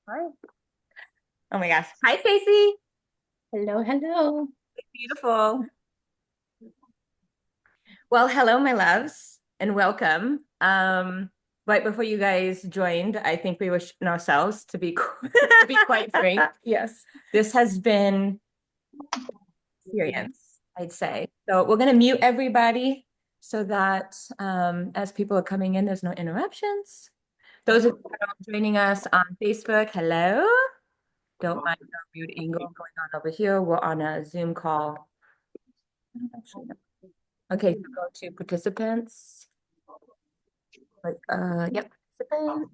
Hi. Oh my gosh. Hi, Stacey. Hello, hello. Beautiful. Well, hello, my loves, and welcome. Right before you guys joined, I think we were shitting ourselves to be to be quite frank. Yes. This has been experience, I'd say. So we're gonna mute everybody so that as people are coming in, there's no interruptions. Those of you who are joining us on Facebook, hello. Don't mind our weird angle going on over here. We're on a Zoom call. Actually, no. Okay, so go to participants. Like, yep, participant.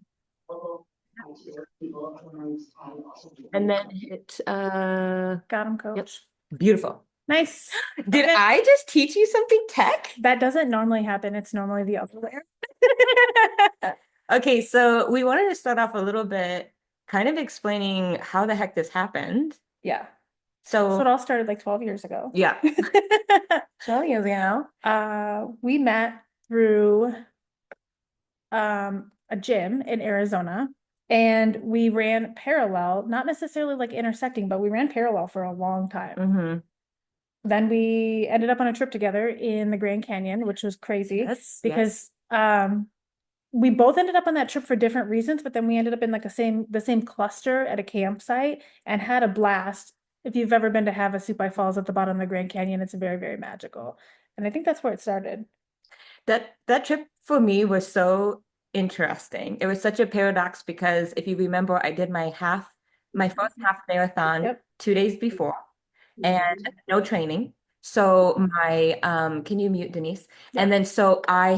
And then hit, Got him, yep, coach. beautiful. Nice. Did Okay. I just teach you something tech? That doesn't normally happen. It's normally the other way. Okay, so we wanted to start off a little bit kind of explaining how the heck this happened. Yeah. So it So, all started like 12 years ago. yeah, 12 years ago. We met through a gym in Arizona and we ran parallel, not necessarily like intersecting, but we ran parallel for a long time. Mm-hmm. Then we ended up on a trip together in the Grand Canyon, which was crazy Yes, yes. because we both ended up on that trip for different reasons, but then we ended up in like the same cluster at a campsite and had a blast. If you've ever been to Havasupai Falls at the bottom of the Grand Canyon, it's very, very magical. And I think that's where it started. That trip for me was so interesting. It was such a paradox because if you remember, I did my first half marathon Yep. 2 days before and no training. So my can you mute Denise? And Yep. then so I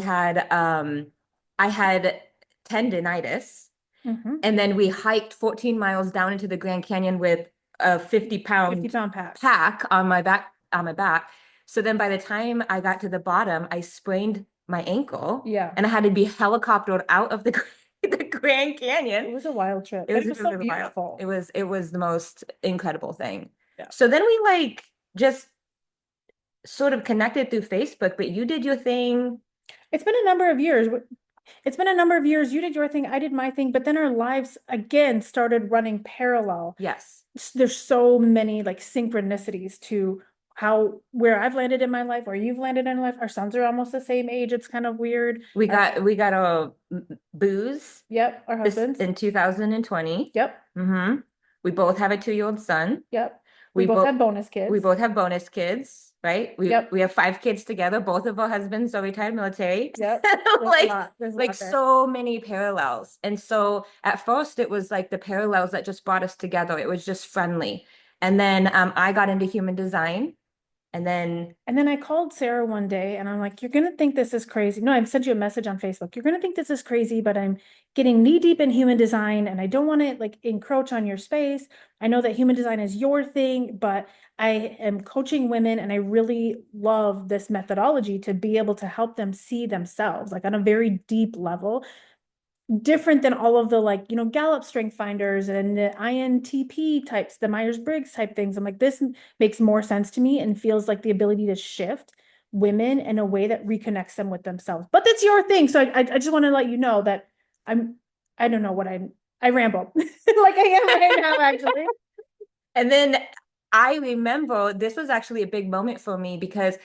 had tendonitis Mm-hmm. and then we hiked 14 miles down into the Grand Canyon with a 50 50 pound pound pack. pack on my back. So then by the time I got to the bottom, I sprained my ankle Yeah. and I had to be helicoptered out of the the Grand It Canyon. was a wild trip, It but was it was so really wild. It beautiful. was it was the most incredible thing. Yeah. So then we like just sort of connected through Facebook, but you did your thing. It's been a number of years. It's been a number of years. You did your thing, I did my thing, but then our lives again started running parallel. Yes. There's so many like synchronicities to how where I've landed in my life, where you've landed in life. Our sons are almost the same age. It's kind of weird. We got a booze Yep, our this husbands. in 2020. Yep, Mm-hmm. We both have a 2-year-old son. yep. We We both both had bonus we kids. both have bonus kids, right? We Yep, we have 5 kids together. Both of our husbands are retired military. yep. There's a Like lot. There's a like lot there. so many parallels. And so at first it was like the parallels that just brought us together. It was just friendly. And then I got into human design and then And then I called Sarah one day and I'm like, you're going to think this is crazy. No, I've sent you a message on Facebook. You're going to think this is crazy, but I'm getting knee deep in human design and I don't want to like encroach on your space. I know that human design is your thing, but I am coaching women and I really love this methodology to be able to help them see themselves like on a very deep level, different than all of the like, Gallup strength finders and the INTP types, the Myers-Briggs type things. I'm like, this makes more sense to me and feels like the ability to shift women in a way that reconnects them with themselves. But that's your thing. So I just want to let you know that I'm, I don't know what I ramble like I am right now, actually. and then I remember this was actually a big moment for me because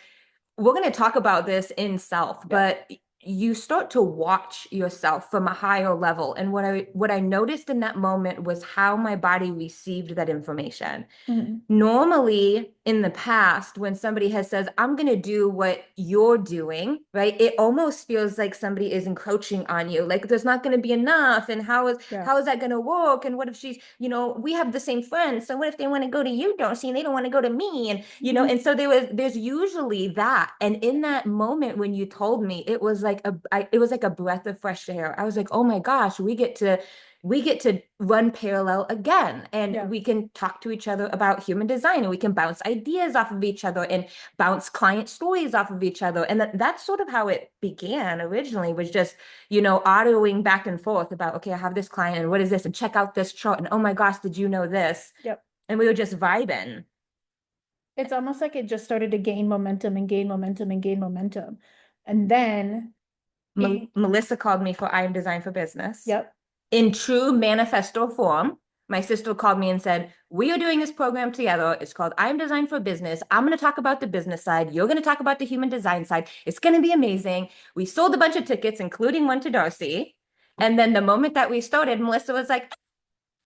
we're going to talk about this in self, Yep. but you start to watch yourself from a higher level. And what I noticed in that moment was how my body received that information. Mhm. Normally, in the past, when somebody has says, I'm going to do what you're doing, right? It almost feels like somebody is encroaching on you. Like there's not going to be enough. And how is Yeah. how is that going to work? And what if we have the same friends. So what if they want to go to you, don't see, and they don't want to go to me? Mhm. And so there's usually that. And in that moment when you told me, it was like a breath of fresh air. I was like, oh my gosh, we get to run parallel again and Yeah. we can talk to each other about human design and we can bounce ideas off of each other and bounce client stories off of each other. And that's sort of how it began originally, was just autoing back and forth about, okay, I have this client and what is this, and check out this chart, and oh my gosh, did you know this? Yep. And we were just vibing. It's almost like it just started to gain momentum and gain momentum and gain momentum. And then it, Melissa called me for I Am Design for Business yep. in true manifesto form. my sister called me and said, we are doing this program together. It's called I'm Designed for Business. I'm going to talk about the business side. You're going to talk about the human design side. It's going to be amazing. We sold a bunch of tickets, including one to Darcy. And then the moment that we started, Melissa was like,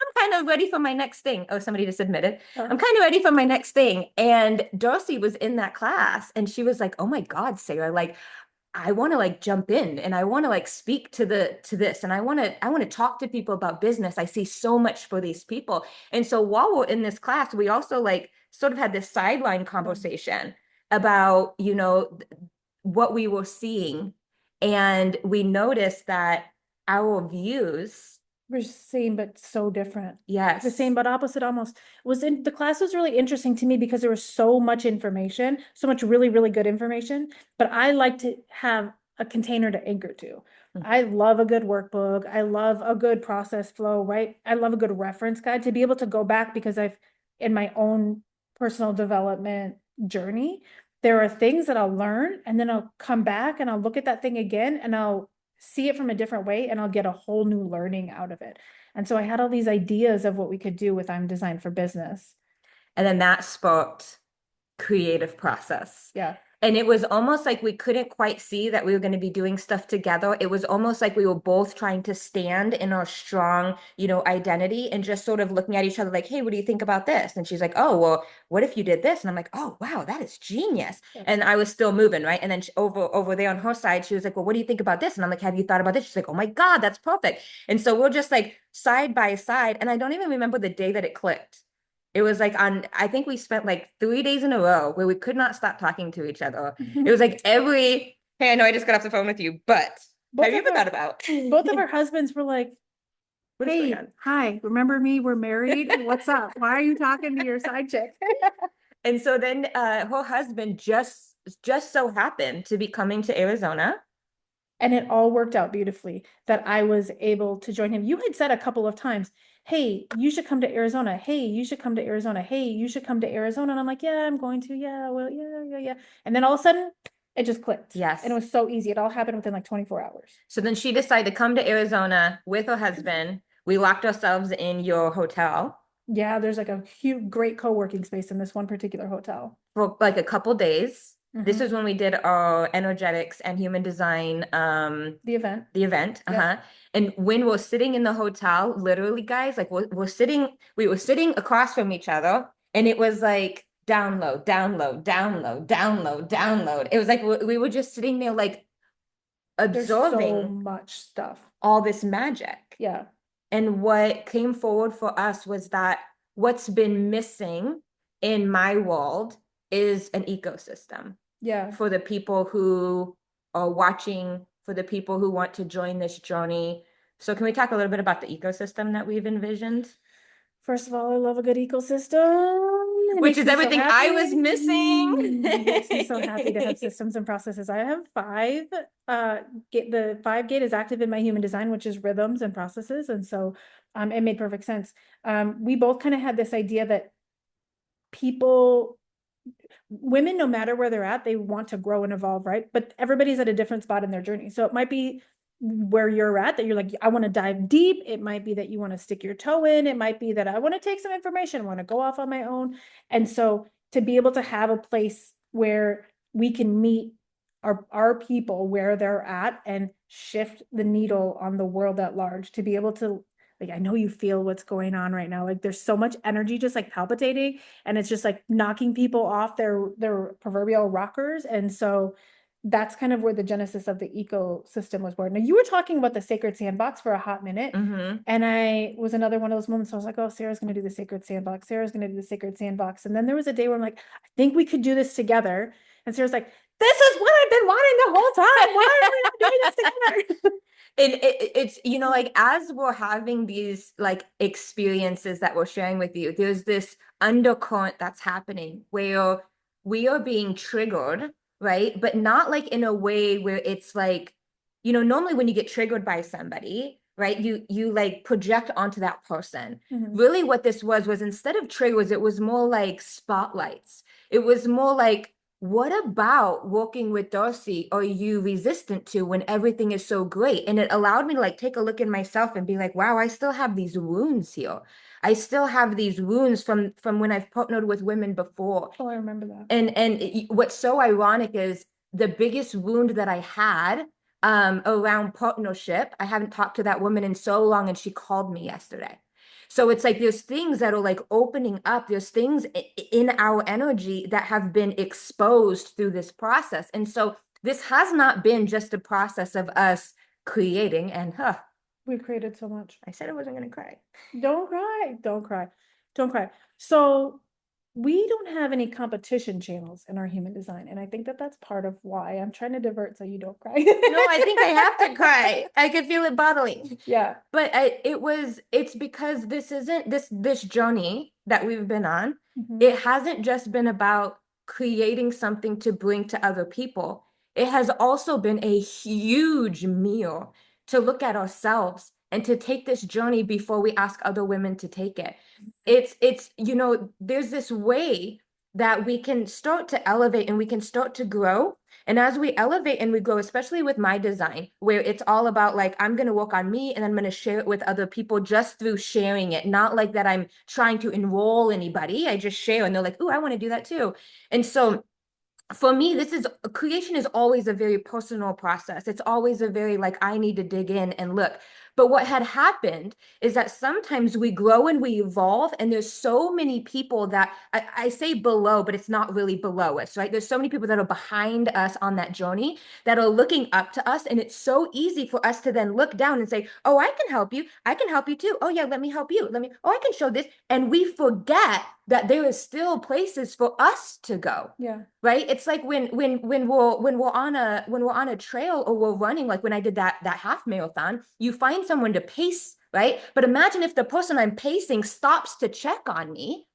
I'm kind of ready for my next thing. Oh, somebody just admitted. I'm kind of ready for my next thing. And Darcy was in that class and she was like, oh my God, Sarah, like, I want to like jump in and I want to like speak to this and I want to talk to people about business. I see so much for these people. And so while we're in this class, we also like sort of had this sideline conversation about, what we were seeing. And we noticed that our views, We're same but so different. The yes. same but opposite almost. Was in the class was really interesting to me because there was so much information, so much really, really good information. But I like to have a container to anchor to. I love a good workbook. I love a good process flow, right? I love a good reference guide to be able to go back because I've in my own personal development journey, there are things that I'll learn and then I'll come back and I'll look at that thing again and I'll see it from a different way and I'll get a whole new learning out of it. And so I had all these ideas of what we could do with I'm Designed for Business. And then that sparked creative process. Yeah. And it was almost like we couldn't quite see that we were going to be doing stuff together. It was almost like we were both trying to stand in our strong, identity and just sort of looking at each other like, hey, what do you think about this? And she's like, oh, well, what if you did this? And I'm like, oh, wow, that is genius. Yeah. And I was still moving, right? And then over there on her side, she was like, well, what do you think about this? And I'm like, have you thought about this? She's like, oh my God, that's perfect. And so we're just like side by side. And I don't even remember the day that it clicked. It was like I think we spent like 3 days in a row where we could not stop talking to each other. It was like hey, I know I just got off the phone with you, but Both have you of ever our thought about both of our husbands were like, what is going hey, on? hi, remember me? We're married. What's up? Why are you talking to your side chick? And so then her husband just so happened to be coming to Arizona. And it all worked out beautifully that I was able to join him. You had said a couple of times, hey, you should come to Arizona. Hey, you should come to Arizona. Hey, you should come to Arizona. And I'm like, yeah, I'm going to. Yeah, well, yeah, yeah, yeah. And then all of a sudden, it just clicked. Yes. And it was so easy. It all happened within like 24 hours. So then she decided to come to Arizona with her husband. We locked ourselves in your hotel Yeah, there's like a huge, great co-working space in this one particular hotel. for like a couple days. This Mhm. is when we did our energetics and human design The event. the event. Yep. And when we're sitting in the hotel, literally, guys, like we were sitting across from each other, and it was like download, download, download, download, download. It was like we were just sitting there, like There's so absorbing much stuff. all this magic. Yeah. And what came forward for us was that what's been missing in my world is an ecosystem Yeah. for the people who are watching, for the people who want to join this journey. So can we talk a little bit about the ecosystem that we've envisioned? First of all, I love a good ecosystem. It Which makes is me so everything I happy. was missing. It makes me so happy to have systems and processes. I have five. The 5 gate is active in my human design, which is rhythms and processes. And so it made perfect sense. We both kind of had this idea that women, no matter where they're at, they want to grow and evolve, right? But everybody's at a different spot in their journey. So it might be where you're at that you're like, I want to dive deep. It might be that you want to stick your toe in. It might be that I want to take some information, I want to go off on my own. And so to be able to have a place where we can meet our people where they're at and shift the needle on the world at large, to be able to, like, I know you feel what's going on right now. Like there's so much energy just like palpitating and it's just like knocking people off their proverbial rockers. And so that's kind of where the genesis of the ecosystem was born. Now you were talking about the sacred sandbox for a hot minute. And I was another one of those moments. I was like, oh, Sarah's going to do the sacred sandbox. Sarah's going to do the sacred sandbox. And then there was a day where I'm like, I think we could do this together. And Sarah's like, this is what I've been wanting the whole time. Why are we not doing this together? And it's, like as we're having these like experiences that we're sharing with you, there's this undercurrent that's happening where we are being triggered, right? But not like in a way where it's like, normally when you get triggered by somebody, right, you like project onto that person. Really what this was instead of triggers, it was more like spotlights. It was more like what about working with Darcy are you resistant to when everything is so great? And it allowed me to like take a look in myself and be like, wow, I still have these wounds here. I still have these wounds from when I've partnered with women before. Oh, I remember that. And what's so ironic is the biggest wound that I had around partnership. I haven't talked to that woman in so long, and she called me yesterday. So it's like there's things that are like opening up. There's things in our energy that have been exposed through this process. And so this has not been just a process of us creating and We've created so much. I said I wasn't gonna cry. Don't cry. Don't cry. Don't cry. So we don't have any competition channels in our human design. And I think that that's part of why I'm trying to divert so you don't cry. No, I think I have to cry. I can feel it bottling. Yeah. But it's because this isn't this journey that we've been on. Mhm. It hasn't just been about creating something to bring to other people. It has also been a huge meal to look at ourselves and to take this journey before we ask other women to take it. There's this way that we can start to elevate and we can start to grow. And as we elevate and we grow, especially with my design, where it's all about like, I'm going to work on me and I'm going to share it with other people just through sharing it. Not like that I'm trying to enroll anybody. I just share and they're like, oh, I want to do that too. And so for me, this is creation is always a very personal process. It's always a very like, I need to dig in and look. But what had happened is that sometimes we grow and we evolve, and there's so many people that I say below, but it's not really below us, right? There's so many people that are behind us on that journey that are looking up to us. And it's so easy for us to then look down and say, oh, I can help you. I can help you too. Oh, yeah, let me help you. Oh, I can show this. And we forget that there is still places for us to go. Yeah. Right? It's like when we're on a trail or we're running, like when I did that half marathon, you find someone to pace, right? But imagine if the person I'm pacing stops to check on me,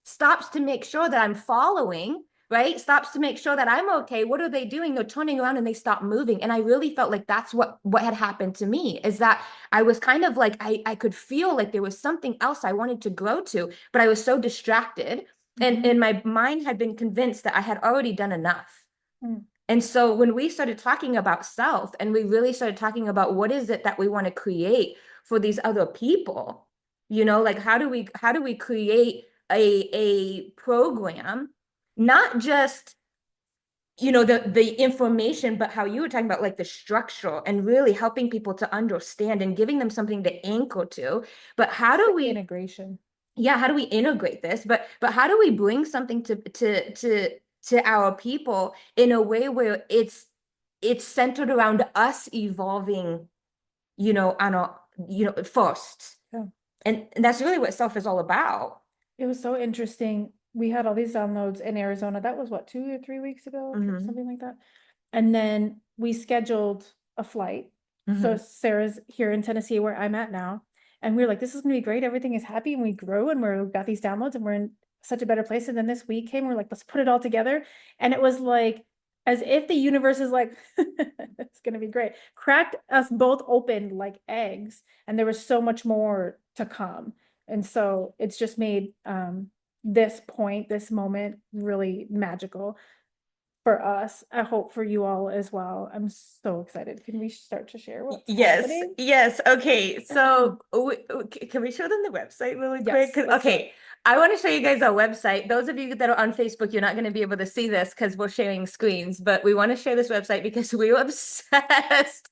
stops to make sure that I'm following, right? Stops to make sure that I'm okay. What are they doing? They're turning around and they stop moving. And I really felt like that's what had happened to me, is that I was kind of like I could feel like there was something else I wanted to grow to, but I was so distracted. And my mind had been convinced that I had already done enough. Mm. And so when we started talking about self and we really started talking about what is it that we want to create for these other people, like how do we create a program, not just the information, but how you were talking about like the structure and really helping people to understand and giving them something to anchor to. But how do we integration? Yeah, how do we integrate this? But how do we bring something to our people in a way where it's centered around us evolving, on a first. Yeah. And that's really what self is all about. It was so interesting. We had all these downloads in Arizona. That was what, 2 or 3 weeks ago, something like that. And then we scheduled a flight. So Sarah's here in Tennessee, where I'm at now. And we were like, this is gonna be great. Everything is happy, and we grew and we've got these downloads and we're in such a better place. And then this week came, we're like, let's put it all together. And it was like, as if the universe is like, it's gonna be great. Cracked us both open like eggs, and there was so much more to come. And so it's just made this point, this moment really magical for us. I hope for you all as well. I'm so excited. Can we start to share what's happening? Yes. Okay. So can we show them the website really quick? Yes, Okay. I want to show you guys our website. Those of you that are on Facebook, you're not going to be able to see this because we're sharing screens, but we want to share this website because we're obsessed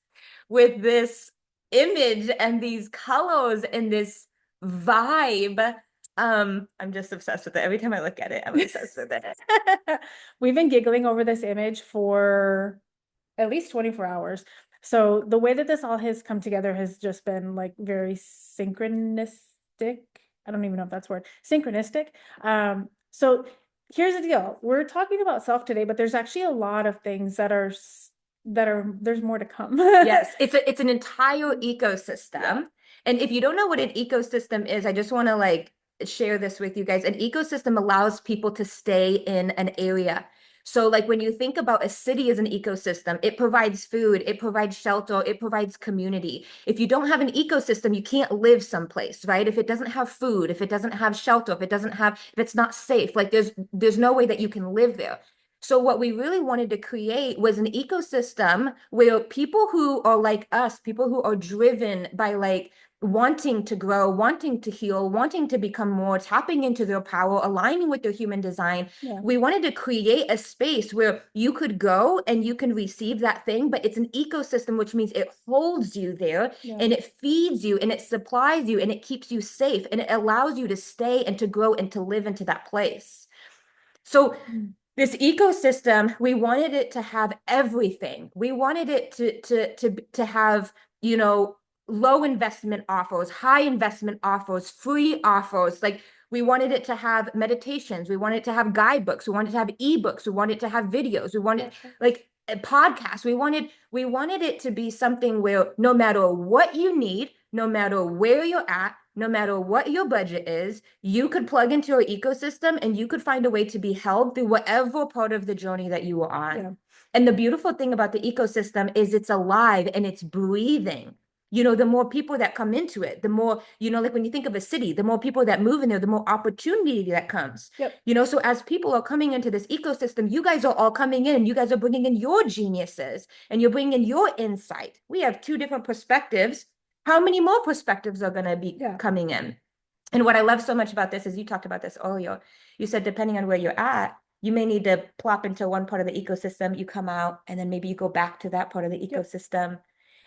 with this image and these colors and this vibe. I'm just obsessed with it. Every time I look at it, I'm obsessed with it. We've been giggling over this image for at least 24 hours. So the way that this all has come together has just been like very synchronistic. I don't even know if that's a word. Synchronistic. So here's the deal. We're talking about self today, but there's actually a lot of things there's more to come. Yes, it's an entire ecosystem. Yeah. And if you don't know what an ecosystem is, I just want to like share this with you guys. An ecosystem allows people to stay in an area. So like when you think about a city as an ecosystem, it provides food, it provides shelter, it provides community. If you don't have an ecosystem, you can't live someplace, right? If it doesn't have food, if it doesn't have shelter, if it's not safe, like there's no way that you can live there. So what we really wanted to create was an ecosystem where people who are like us, people who are driven by like wanting to grow, wanting to heal, wanting to become more, tapping into their power, aligning with their human design. Yeah. We wanted to create a space where you could go and you can receive that thing, but it's an ecosystem, which means it holds you there Yeah. and it feeds you and it supplies you and it keeps you safe and it allows you to stay and to grow and to live into that place. So Mm. this ecosystem, we wanted it to have everything. We wanted it to have, you know, low investment offers, high investment offers, free offers. Like we wanted it to have meditations. We wanted it to have guidebooks. We wanted to have ebooks. We wanted to have videos. We wanted Gotcha. like a podcast. We wanted it to be something where no matter what you need, no matter where you're at, no matter what your budget is, you could plug into your ecosystem and you could find a way to be held through whatever part of the journey that you are Yeah. on. And the beautiful thing about the ecosystem is it's alive and it's breathing. You know, the more people that come into it, the more, you know, like when you think of a city, the more people that move in there, the more opportunity that comes. Yep. You know, so as people are coming into this ecosystem, you guys are all coming in and you guys are bringing in your geniuses and you're bringing in your insight. We have two different perspectives. How many more perspectives are going to be Yeah. coming in? And what I love so much about this is you talked about this earlier. You said, depending on where you're at, you may need to plop into one part of the ecosystem, you come out, and then maybe you go back to that part of the Yep. ecosystem.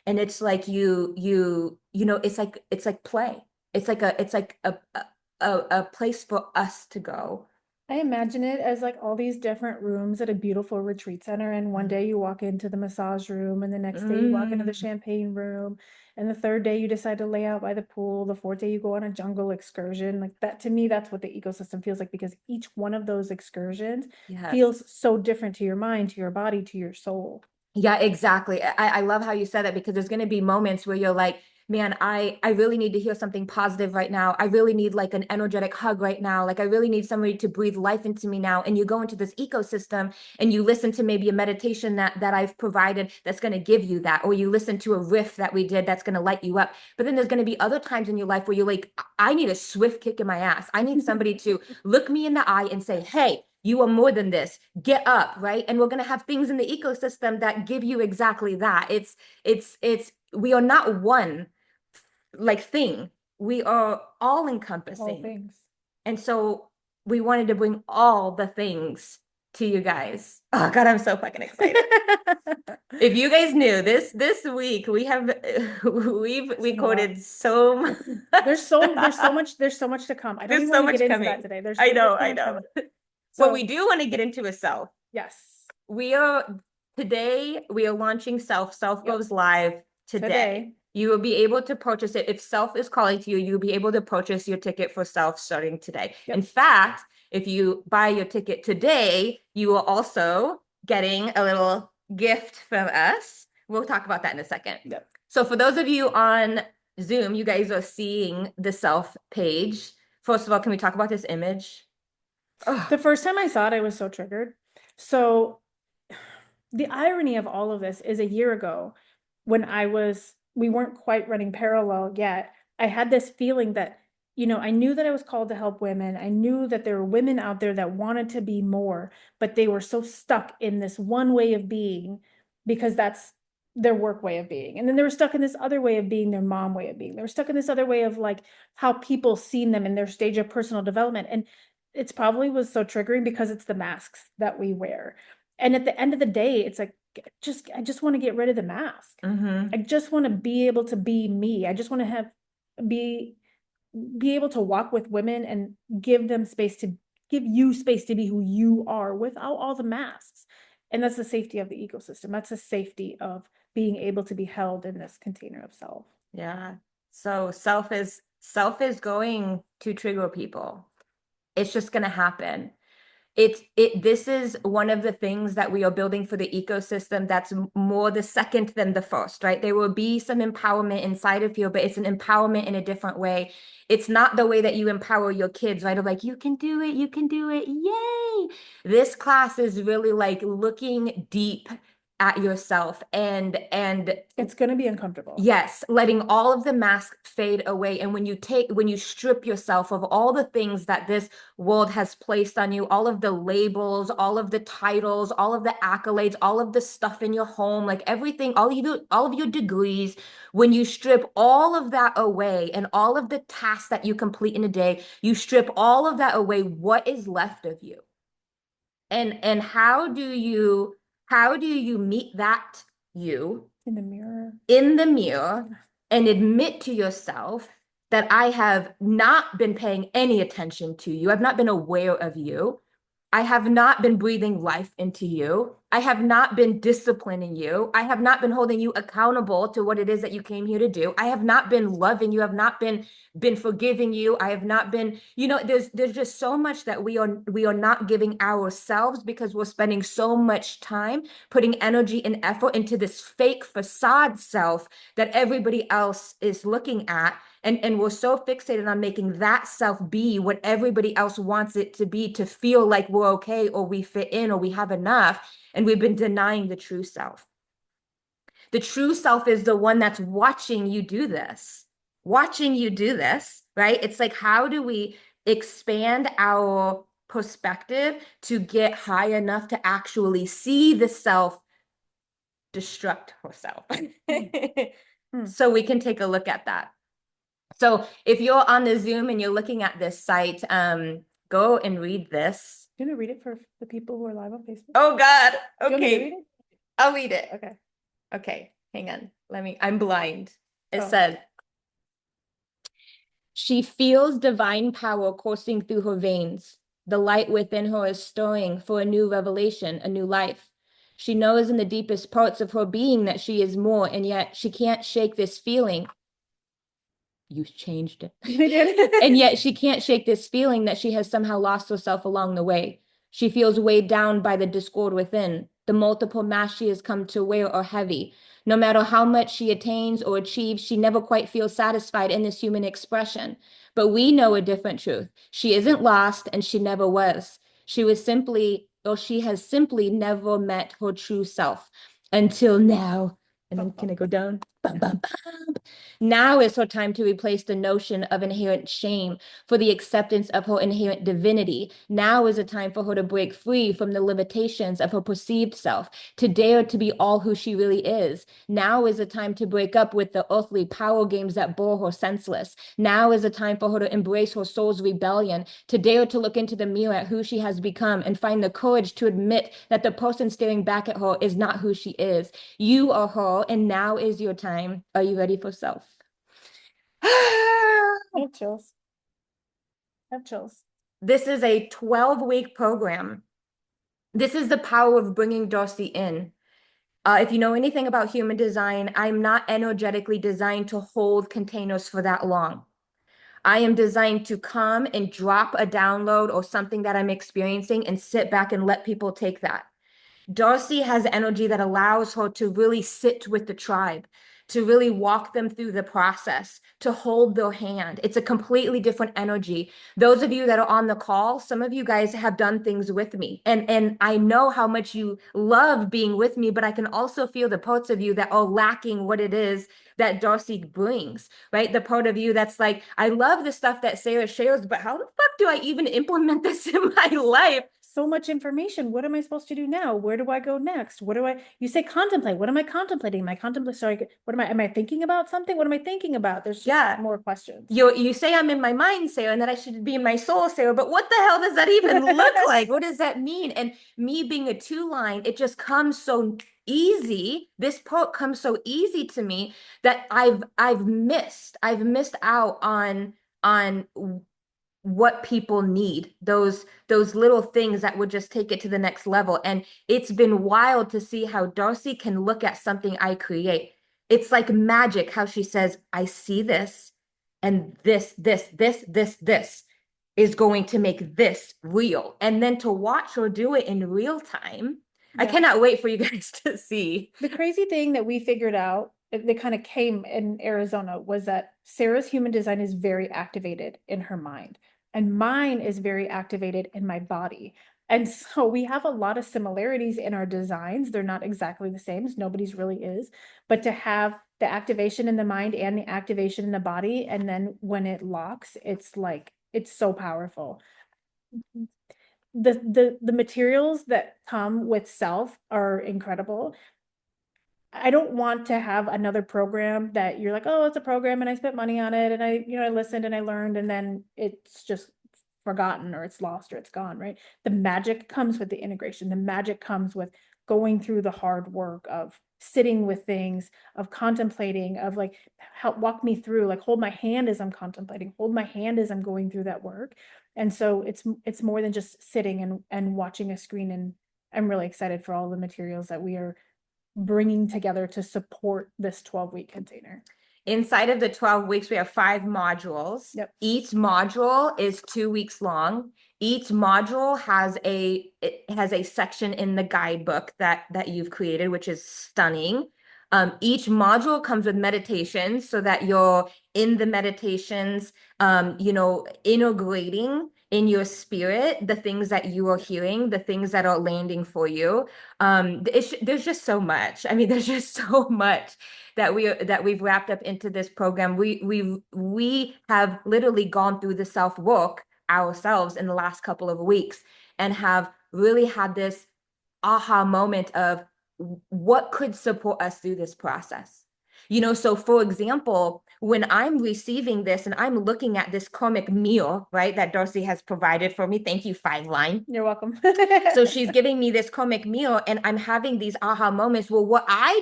And it's like you know, it's like play. It's like a place for us to go. I imagine it as like all these different rooms at a beautiful retreat center. And one day you walk into the massage room, and the next day you walk into the Mm. champagne room, and the third day you decide to lay out by the pool. The fourth day you go on a jungle excursion. Like that, to me, that's what the ecosystem feels like, because each one of those excursions Yes. feels so different to your mind, to your body, to your soul. Yeah, exactly. I love how you said that because there's going to be moments where you're like, man, I really need to hear something positive right now. I really need like an energetic hug right now. Like I really need somebody to breathe life into me now. And you go into this ecosystem and you listen to maybe a meditation that I've provided that's going to give you that, or you listen to a riff that we did that's going to light you up. But then there's going to be other times in your life where you're like, I need a swift kick in my ass. I need somebody to look me in the eye and say, hey, you are more than this. Get up, right? And we're going to have things in the ecosystem that give you exactly that. We are not one like thing. We are all All encompassing. things. And so we wanted to bring all the things to you guys. Oh God, I'm so fucking excited. If you guys knew this week we have we've It's been a lot. recorded so much There's so much to come. I don't there's even so want to much get into that coming. today. There's I there's know, so I much know. coming. What we So do want to get into is self. yes, We are today, we are launching Self. Self yep. goes live today. Today, You will be able to purchase it. If Self is calling to you, you'll be able to purchase your ticket for Self starting today. In yep. fact, if you buy your ticket today, you are also getting a little gift from us. We'll talk about that in a second. Yep. So for those of you on Zoom, you guys are seeing the Self page. First of all, can we talk about this image? Oh, The first time I saw it, I was so triggered. So the irony of all of this is a year ago when we weren't quite running parallel yet. I had this feeling that, I knew that I was called to help women. I knew that there were women out there that wanted to be more, but they were so stuck in this one way of being because that's their work way of being. And then they were stuck in this other way of being, their mom way of being. They were stuck in this other way of like how people seen them in their stage of personal development. And it's probably was so triggering because it's the masks that we wear. And at the end of the day, it's like, I just want to get rid of the mask. mm-hmm. I just want to be able to be me. I just want to be be able to walk with women and give you space to be who you are without all the masks. And that's the safety of the ecosystem. That's the safety of being able to be held in this container of self. Yeah. So self is going to trigger people. It's just going to happen. This is one of the things that we are building for the ecosystem that's more the second than the first, right? There will be some empowerment inside of you, but it's an empowerment in a different way. It's not the way that you empower your kids, right? Of like, you can do it, yay. This class is really like looking deep at yourself and It's going to be uncomfortable. yes, letting all of the masks fade away. And when you strip yourself of all the things that this world has placed on you, all of the labels, all of the titles, all of the accolades, all of the stuff in your home, like everything, all of your degrees, when you strip all of that away and all of the tasks that you complete in a day, you strip all of that away, what is left of you? And how do you meet that you In the mirror. in the mirror and admit to yourself that I have not been paying any attention to you. I've not been aware of you. I have not been breathing life into you. I have not been disciplining you. I have not been holding you accountable to what it is that you came here to do. I have not been loving you. I have not been forgiving you. I have not been, there's just so much that we are not giving ourselves because we're spending so much time putting energy and effort into this fake facade self that everybody else is looking at. And we're so fixated on making that self be what everybody else wants it to be to feel like we're okay or we fit in or we have enough. And we've been denying the true self. The true self is the one that's watching you do this, right? It's like, how do we expand our perspective to get high enough to actually see the self destruct herself? So we can take a look at that. So if you're on the Zoom and you're looking at this site, go and read this. You gonna read it for the people who are live on Facebook? Oh God. Do you want me to Okay. read it? I'll read it. Okay. Okay. Hang on. I'm blind. It Oh. said, she feels divine power coursing through her veins. The light within her is stirring for a new revelation, a new life. She knows in the deepest parts of her being that she is more, and yet she can't shake this feeling. You changed it. I did. And yet she can't shake this feeling that she has somehow lost herself along the way. She feels weighed down by the discord within. The multiple masks she has come to wear are heavy. No matter how much she attains or achieves, she never quite feels satisfied in this human expression. But we know a different truth. She isn't lost, and she never was. She has simply never met her true self until now. And then can I go down? Bum, bum, bum. Now is her time to replace the notion of inherent shame for the acceptance of her inherent divinity. Now is a time for her to break free from the limitations of her perceived self, to dare to be all who she really is. Now is a time to break up with the earthly power games that bore her senseless. Now is a time for her to embrace her soul's rebellion, to dare to look into the mirror at who she has become and find the courage to admit that the person staring back at her is not who she is. You are her, and now is your time. Are you ready for self? I have chills. I have chills. This is a 12-week program. This is the power of bringing Darcy in. If you know anything about human design, I'm not energetically designed to hold containers for that long. I am designed to come and drop a download or something that I'm experiencing and sit back and let people take that. Darcy has energy that allows her to really sit with the tribe, to really walk them through the process, to hold their hand. It's a completely different energy. Those of you that are on the call, some of you guys have done things with me. And I know how much you love being with me, but I can also feel the parts of you that are lacking what it is that Darcy brings, right? The part of you that's like, I love the stuff that Sarah shares, but how the fuck do I even implement this in my life? So much information. What am I supposed to do now? Where do I go next? You say contemplate. What am I contemplating? Sorry, am I thinking about something? What am I thinking about? There's just more questions. You say I'm in my mind, Sarah, and that I should be in my soul, Sarah, but what the hell does that even look like? What does that mean? And me being a 2-line, it just comes so easy. This part comes so easy to me that I've missed out on what people need, those little things that would just take it to the next level. And it's been wild to see how Darcy can look at something I create. It's like magic how she says, I see this, and this is going to make this real. And then to watch her do it in real time, I cannot wait for you guys to see. The crazy thing that we figured out, that kind of came in Arizona, was that Sarah's human design is very activated in her mind, and mine is very activated in my body. And so we have a lot of similarities in our designs. They're not exactly the same, nobody's really is, but to have the activation in the mind and the activation in the body, and then when it locks, it's like, it's so powerful. The materials that come with self are incredible. I don't want to have another program that you're like, oh, it's a program and I spent money on it and I listened and I learned and then it's just forgotten or it's lost or it's gone, right? The magic comes with the integration. The magic comes with going through the hard work of sitting with things, of contemplating, of like, help walk me through, like hold my hand as I'm contemplating, hold my hand as I'm going through that work. And so it's more than just sitting and watching a screen. And I'm really excited for all the materials that we are bringing together to support this 12-week container. Inside of the 12 weeks, we have 5 modules. Yep. Each module is 2 weeks long. Each module has a section in the guidebook that you've created, which is stunning. Each module comes with meditations so that you're in the meditations, integrating in your spirit the things that you are hearing, the things that are landing for you. There's just so much. I mean, there's just so much that we've wrapped up into this program. We have literally gone through the self work ourselves in the last couple of weeks and have really had this aha moment of what could support us through this process. So for example, when I'm receiving this and I'm looking at this karmic meal, right, that Darcy has provided for me, thank you, 5 Line. You're welcome. So she's giving me this karmic meal and I'm having these aha moments. Well, what I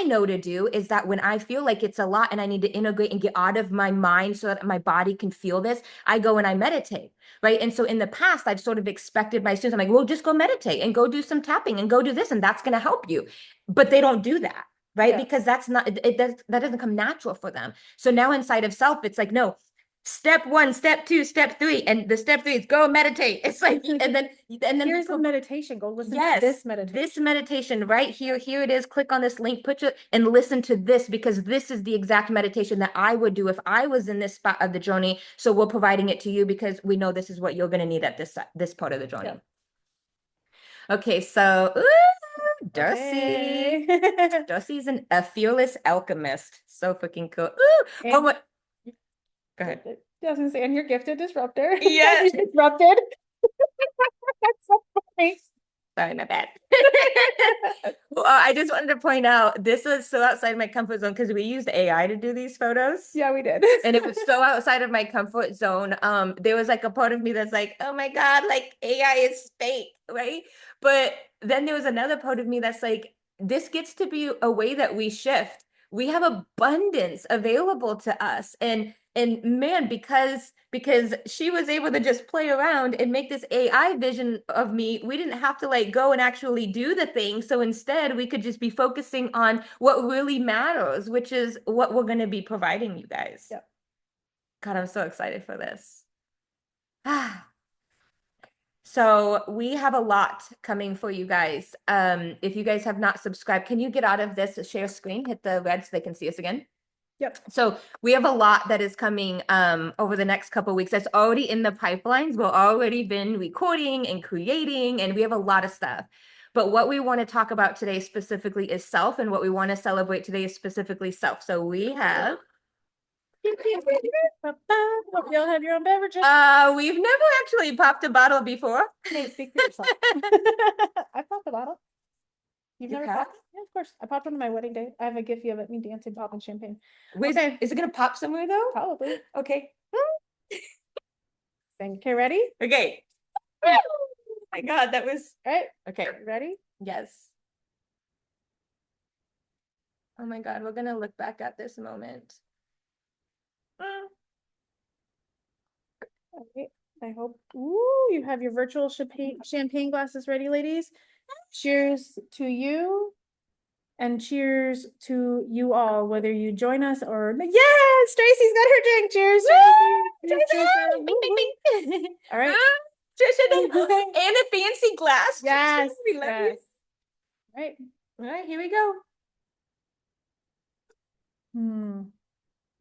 know to do is that when I feel like it's a lot and I need to integrate and get out of my mind so that my body can feel this, I go and I meditate, right? And so in the past, I've sort of expected my students, I'm like, well, just go meditate and go do some tapping and go do this, and that's going to help you. But they don't do that, right? Yeah. Because that's not, that doesn't come natural for them. So now inside of self, it's like, no, step 1, step 2, step 3, and the step 3 is go meditate. It's like, and then here's the meditation. Go listen to this meditation. This meditation right here. Here it is. Click on this link, put it and listen to this, because this is the exact meditation that I would do if I was in this spot of the journey. So we're providing it to you because we know this is what you're going to need at this part of the journey. Yep. Okay, so Darcy. Okay. Darcy's a fearless alchemist. So freaking cool. Ooh, oh my. Go ahead. I was gonna say, and you're gifted disruptor. Yeah. Disrupted. That's so funny. Sorry, my bad. Well, I just wanted to point out, this was so outside my comfort zone because we used AI to do these photos. Yeah, we did. And it was so outside of my comfort zone. There was like a part of me that's like, oh my God, like AI is fake, right? But then there was another part of me that's like, this gets to be a way that we shift. We have abundance available to us. And man, because she was able to just play around and make this AI vision of me, we didn't have to like go and actually do the thing. So instead, we could just be focusing on what really matters, which is what we're going to be providing you guys. Yep. God, I'm so excited for this. So we have a lot coming for you guys. If you guys have not subscribed, can you get out of this share screen, hit the red so they can see us again? Yep. So we have a lot that is coming over the next couple of weeks. That's already in the pipelines. We've already been recording and creating, and we have a lot of stuff. But what we want to talk about today specifically is self, and what we want to celebrate today is specifically self. So we have. Hope y'all have your own beverages. We've never actually popped a bottle before. Hey, speak for yourself. I popped a bottle. You've never popped? Yeah, of course. I popped one on my wedding day. I have a gift of me dancing, popping champagne. Wait, okay. Is it gonna pop somewhere though? Probably. Okay. Okay, ready? Okay. Oh my God, that was all right. Okay. Ready? Yes. Oh my God, we're gonna look back at this moment. All right. I hope. Ooh, you have your virtual champagne glasses ready, ladies. Cheers to you. And cheers to you all, whether you join us or yes, Tracy's got her drink. Cheers, Tracy. Cheers, bing, bing, bing. All right. And a fancy glass. Yes. We love you. All right, here we go.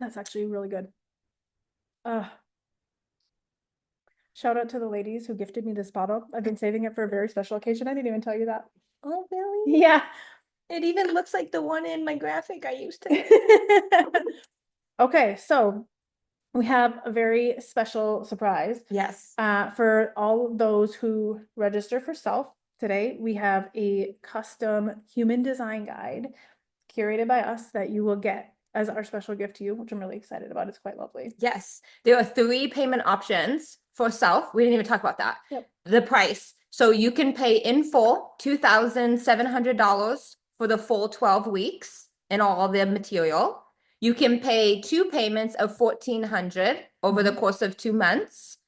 That's actually really good. Shout out to the ladies who gifted me this bottle. I've been saving it for a very special occasion. I didn't even tell you that. Oh, really? Yeah. It even looks like the one in my graphic I used to. Okay, so we have a very special surprise. Yes. For all those who register for self today, we have a custom human design guide curated by us that you will get as our special gift to you, which I'm really excited about. It's quite lovely. Yes. There are 3 payment options for self. We didn't even talk about that. Yep. The price. So you can pay in full $2,700 for the full 12 weeks and all the material. You can pay 2 payments of $1,400 over the course of 2 months.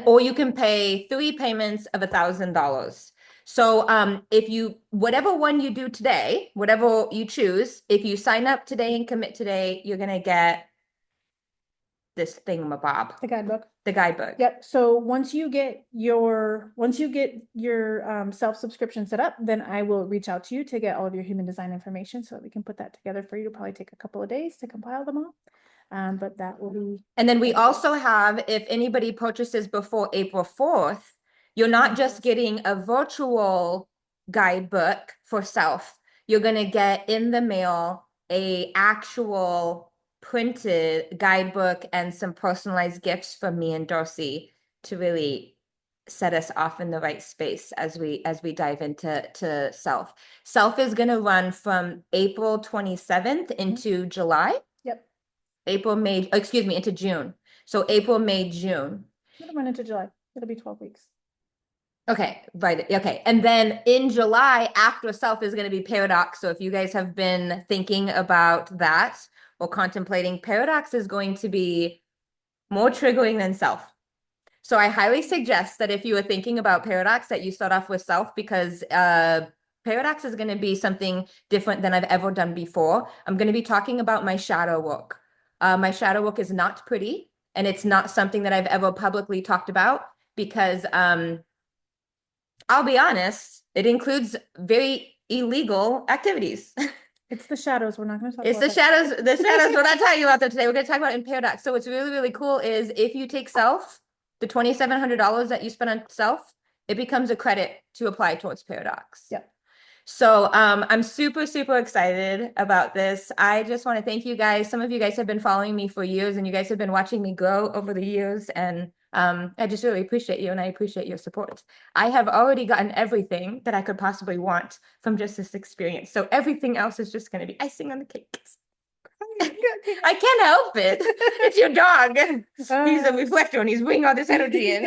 Or you can pay 3 payments of $1,000. So if you, whatever one you do today, whatever you choose, if you sign up today and commit today, you're gonna get this thingamabob, The guidebook. the guidebook. Yep. So once you get your self subscription set up, then I will reach out to you to get all of your human design information so that we can put that together for you. It'll probably take a couple of days to compile them all. But that will be. And then we also have, if anybody purchases before April 4th, you're not just getting a virtual guidebook for self. You're gonna get in the mail a actual printed guidebook and some personalized gifts from me and Darcy to really set us off in the right space as we dive into self. Self is gonna run from April 27th into July. Yep. April, May, excuse me, into June. So April, May, June. It'll run into July. It'll be 12 weeks. Okay, right. Okay. And then in July, after self is going to be paradox. So if you guys have been thinking about that or contemplating, paradox is going to be more triggering than self. So I highly suggest that if you are thinking about paradox, that you start off with self, because paradox is going to be something different than I've ever done before. I'm going to be talking about my shadow work. My shadow work is not pretty, and it's not something that I've ever publicly talked about because I'll be honest, it includes very illegal activities. It's the shadows. We're not going to talk It's about the shadows, the shadows. We're not talking about them today. We're going to talk about in paradox. So what's really, really cool is if you take self, the $2,700 that you spend on self, it becomes a credit to apply towards paradox. Yep. So I'm super, super excited about this. I just want to thank you guys. Some of you guys have been following me for years, and you guys have been watching me grow over the years. And I just really appreciate you, and I appreciate your support. I have already gotten everything that I could possibly want from just this experience. So everything else is just going to be icing on the cake. I can't help it. It's your dog. He's a reflector and he's bringing all this energy in.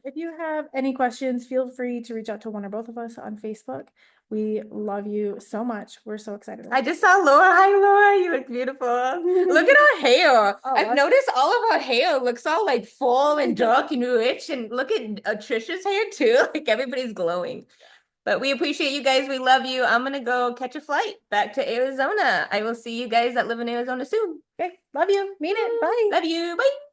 If you have any questions, feel free to reach out to one or both of us on Facebook. We love you so much. We're so excited. I just saw Laura. Hi, Laura. You look beautiful. Look at our hair. Oh, I've noticed all of our hair looks all like full and dark and rich. And look at Trisha's hair too. Like everybody's glowing. But we appreciate you guys. We love you. I'm going to go catch a flight back to Arizona. I will see you guys that live in Arizona soon. Okay. Love you. Mean it. Bye. Love you. Bye.